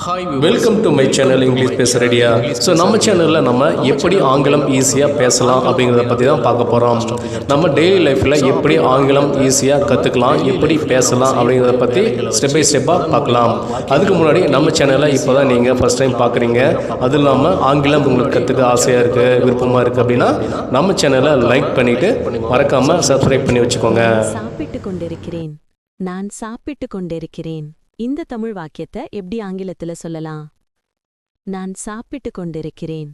Hi welcome to my channel English பேச ரெடியா. So நம்ம சேனலில் நம்ம எப்படி ஆங்கிலம் ஈஸியாக பேசலாம் அப்படிங்கிறத பற்றி தான் பார்க்க போகிறோம். நம்ம டெய்லி லைஃப்பில் எப்படி ஆங்கிலம் ஈஸியாக கற்றுக்கலாம், எப்படி பேசலாம் அப்படிங்கிறத பற்றி ஸ்டெப் பை ஸ்டெப்பாக பார்க்கலாம். அதுக்கு முன்னாடி நம்ம சேனலை இப்போ தான் நீங்கள் ஃபஸ்ட் டைம் பார்க்குறீங்க, அது இல்லாமல் ஆங்கிலம் உங்களுக்கு கற்றுக்க ஆசையாக இருக்குது, விருப்பமாக இருக்குது அப்படின்னா நம்ம சேனலை லைக் பண்ணிவிட்டு மறக்காமல் சப்ஸ்கிரைப் பண்ணி வச்சுக்கோங்க. சாப்பிட்டு கொண்டிருக்கிறேன். நான் சாப்பிட்டு கொண்டிருக்கிறேன். இந்த தமிழ் வாக்கியத்தை எப்படி ஆங்கிலத்துல சொல்லலாம்? நான் சாப்பிட்டு கொண்டிருக்கிறேன்.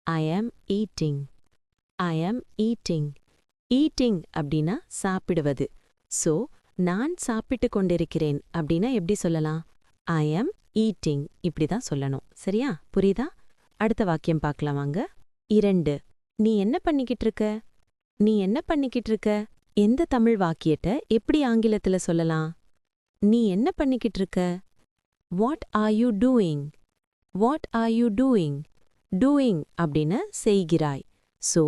I am eating. I am eating. Eating அப்படின்னா சாப்பிடுவது. So, நான் சாப்பிட்டு கொண்டிருக்கிறேன் அப்படின்னா எப்படி சொல்லலாம்? I am eating. இப்படிதான் சொல்லணும். சரியா? புரியுதா? அடுத்த வாக்கியம் பார்க்கலாம் வாங்க. 2. நீ என்ன பண்ணிக்கிட்டு இருக்க? நீ என்ன பண்ணிக்கிட்டு இருக்க? எந்த தமிழ் வாக்கியத்தை எப்படி ஆங்கிலத்துல சொல்லலாம்? நீ என்ன பண்ணிக்கிட்டு இருக்க? What are you doing? What are you doing? Doing அப்படின்னா செய்கிறாய். ஸோ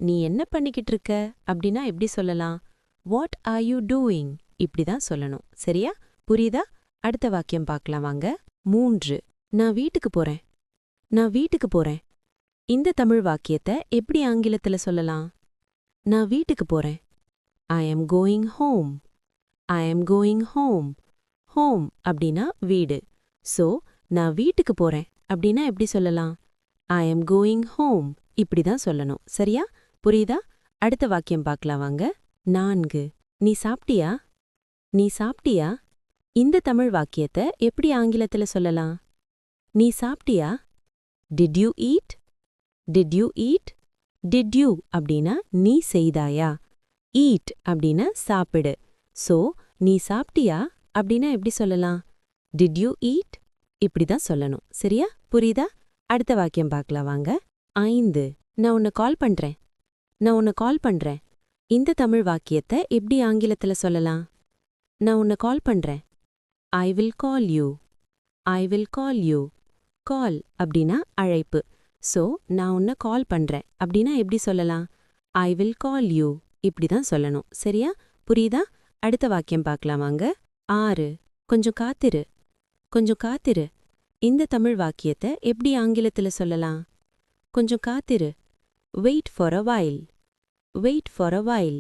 நீ என்ன பண்ணிக்கிட்டு இருக்க அப்படின்னா எப்படி சொல்லலாம்? What are you doing? இப்படிதான் சொல்லணும். சரியா? புரியுதா? அடுத்த வாக்கியம் பார்க்கலாம் வாங்க. 3. நான் வீட்டுக்கு போறேன். நான் வீட்டுக்கு போறேன். இந்த தமிழ் வாக்கியத்தை எப்படி ஆங்கிலத்துல சொல்லலாம்? நான் வீட்டுக்கு போறேன். I am going home. I am going home. Home அப்படின்னா வீடு. So, நான் வீட்டுக்கு போறேன் அப்படின்னா எப்படி சொல்லலாம்? I am going home. இப்படிதான் சொல்லணும். சரியா? புரியுதா? அடுத்த வாக்கியம் பார்க்கலாம் வாங்க. 4. நீ சாப்பிட்டியா? நீ சாப்பிட்டியா? இந்த தமிழ் வாக்கியத்தை எப்படி ஆங்கிலத்துல சொல்லலாம்? நீ சாப்பிட்டியா? Did you eat? Did you eat? Did you அப்படின்னா நீ செய்தாயா? Eat அப்படின்னா சாப்பிடு. So, நீ சாப்பிட்டியா அப்படின்னா எப்படி சொல்லலாம்? Did you eat? இப்படிதான் சொல்லணும். சரியா? புரியுதா? அடுத்த வாக்கியம் பார்க்கலாம் வாங்க. 5. நான் உன்னை கால் பண்றேன். நான் உன்னை கால் பண்றேன். இந்த தமிழ் வாக்கியத்தை எப்படி ஆங்கிலத்துல சொல்லலாம்? நான் உன்னை கால் பண்றேன். I will call you. I will call you. Call அப்படின்னா அழைப்பு. So, நான் உன்னை கால் பண்றேன் அப்படின்னா எப்படி சொல்லலாம்? I will call you. இப்படிதான் சொல்லணும். சரியா? புரியுதா? அடுத்த வாக்கியம் பார்க்கலாம் வாங்க. 6. கொஞ்சம் காத்திரு. கொஞ்சம் காத்திரு. இந்த தமிழ் வாக்கியத்தை எப்படி ஆங்கிலத்துல சொல்லலாம்? கொஞ்சம் காத்திரு. Wait for a while. Wait for a while.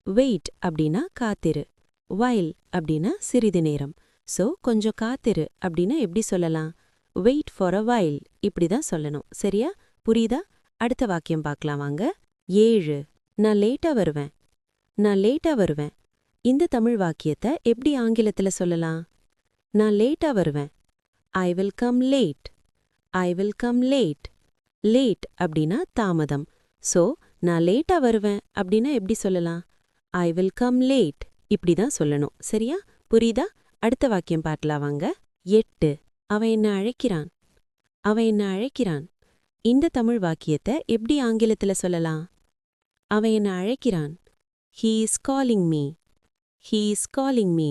Wait அப்படின்னா காத்திரு. While அப்படின்னா சிறிது நேரம். So, கொஞ்சம் காத்திரு அப்படின்னா எப்படி சொல்லலாம்? Wait for a while. இப்படிதான் சொல்லணும். சரியா? புரியுதா? அடுத்த வாக்கியம் பார்க்கலாம் வாங்க. 7. நான் லேட்டா வருவேன். நான் லேட்டா வருவேன். இந்த தமிழ் வாக்கியத்தை எப்படி ஆங்கிலத்துல சொல்லலாம்? நான் லேட்டா வருவேன். I will come late. I will come late. Late அப்படின்னா தாமதம். So, நான் லேட்டா வருவேன் அப்படின்னா எப்படி சொல்லலாம்? I will come late. இப்படிதான் சொல்லணும். சரியா? புரியுதா? அடுத்த வாக்கியம் பார்க்கலாம் வாங்க. 8. அவன் என்ன அழைக்கிறான். அவன் என்ன அழைக்கிறான். இந்த தமிழ் வாக்கியத்தை எப்படி ஆங்கிலத்துல சொல்லலாம்? அவன் என்ன அழைக்கிறான். He is calling me. He is calling me.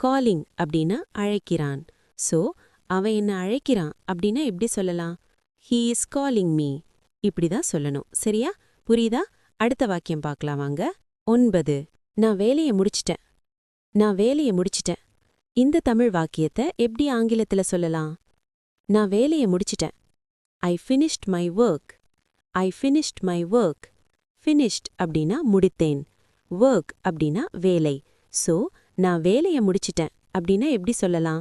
Calling அப்படின்னா அழைக்கிறான். So, அவன் என்ன அழைக்கிறான் அப்படின்னா எப்படி சொல்லலாம்? He is calling me. இப்படிதான் சொல்லணும். சரியா? புரியுதா? அடுத்த வாக்கியம் பார்க்கலாம் வாங்க. 9. நான் வேலையை முடிச்சிட்டேன். நான் வேலையை முடிச்சிட்டேன். இந்த தமிழ் வாக்கியத்தை எப்படி ஆங்கிலத்துல சொல்லலாம்? நான் வேலையை முடிச்சிட்டேன். I finished my work. I finished my work. Finished அப்படின்னா முடித்தேன். Work அப்படின்னா வேலை. So, நான் வேலையை முடிச்சிட்டேன் அப்படின்னா எப்படி சொல்லலாம்?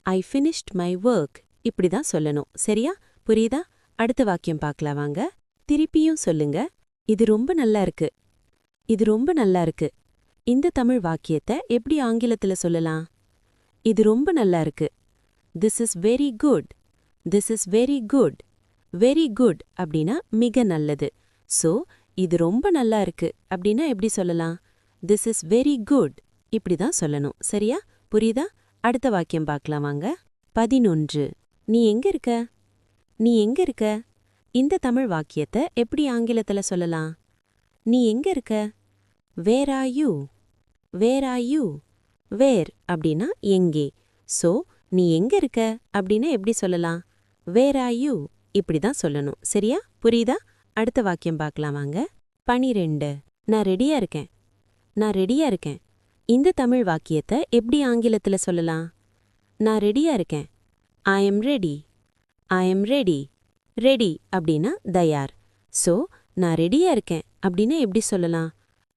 I finished my work. இப்படிதான் சொல்லணும். சரியா? புரியுதா? அடுத்த வாக்கியம் பார்க்கலாம் வாங்க. திருப்பியும் சொல்லுங்க. இது ரொம்ப நல்லா இருக்கு. இது ரொம்ப நல்லா இருக்கு. இந்த தமிழ் வாக்கியத்தை எப்படி ஆங்கிலத்துல சொல்லலாம்? இது ரொம்ப நல்லா இருக்கு. This is very good. This is very good. Very good அப்படின்னா மிக நல்லது. So, இது ரொம்ப நல்லா இருக்கு அப்படின்னா எப்படி சொல்லலாம்? This is very good. இப்படிதான் சொல்லணும். சரியா? புரியுதா? அடுத்த வாக்கியம் பார்க்கலாம் வாங்க. 11. நீ எங்க இருக்க? நீ எங்க இருக்க? இந்த தமிழ் வாக்கியத்தை எப்படி ஆங்கிலத்துல சொல்லலாம்? நீ எங்க இருக்க? Where are you? Where are you? Where அப்படின்னா எங்கே. So, நீ எங்க இருக்க அப்படின்னா எப்படி சொல்லலாம்? Where are you? இப்படிதான் சொல்லணும். சரியா? புரியுதா? அடுத்த வாக்கியம் பார்க்கலாம் வாங்க. 12. நான் ரெடியா இருக்கேன். நான் ரெடியா இருக்கேன். இந்த தமிழ் வாக்கியத்தை எப்படி ஆங்கிலத்துல சொல்லலாம்? நான் ரெடியா இருக்கேன். I am ready. I am ready. Ready அப்படின்னா தயார். ஸோ நான் ரெடியா இருக்கேன் அப்படின்னா எப்படி சொல்லலாம்?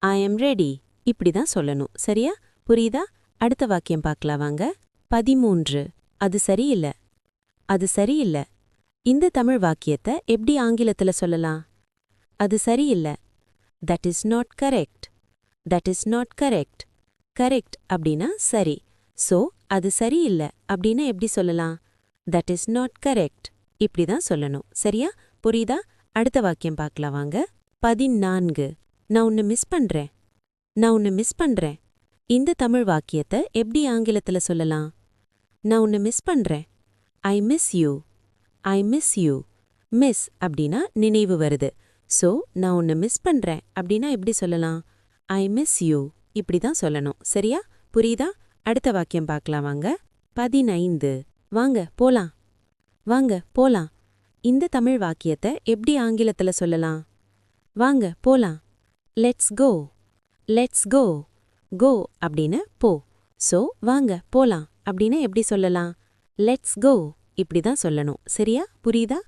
I am ready. இப்படி தான் சொல்லணும். சரியா? புரியுதா? அடுத்த வாக்கியம் பார்க்கலாம் வாங்க. 13. அது சரியில்ல. அது சரியில்ல. இந்த தமிழ் வாக்கியத்தை எப்படி ஆங்கிலத்துல சொல்லலாம்? அது சரியில்ல. That is not correct. That is not correct. Correct அப்படின்னா சரி. ஸோ அது சரியில்ல அப்படின்னா எப்படி சொல்லலாம்? That is not correct. இப்படி தான் சொல்லணும். சரியா? புரியுதா? அடுத்த வாக்கியம் பார்க்கலாம் வாங்க. 14. நான் உன்னை மிஸ் பண்றேன். நான் உன்னை மிஸ் பண்றேன். இந்த தமிழ் வாக்கியத்தை எப்படி ஆங்கிலத்துல சொல்லலாம்? நான் உன்னை மிஸ் பண்றேன். I miss you. I miss you. Miss அப்படின்னா நினைவு வருது. ஸோ நான் உன்னை மிஸ் பண்றேன் அப்படின்னா எப்படி சொல்லலாம்? I miss you. இப்படி தான் சொல்லணும். சரியா? புரியுதா? அடுத்த வாக்கியம் பார்க்கலாம் வாங்க. 15. வாங்க போலாம். வாங்க போலாம். இந்த தமிழ் வாக்கியத்தை எப்படி ஆங்கிலத்துல சொல்லலாம்? வாங்க போலாம். Let's go. Let's go. கோ அப்படின்னு போ. ஸோ வாங்க போலாம் அப்படின்னு எப்படி சொல்லலாம்? Let's go. இப்படி தான் சொல்லணும். சரியா? புரியுதா?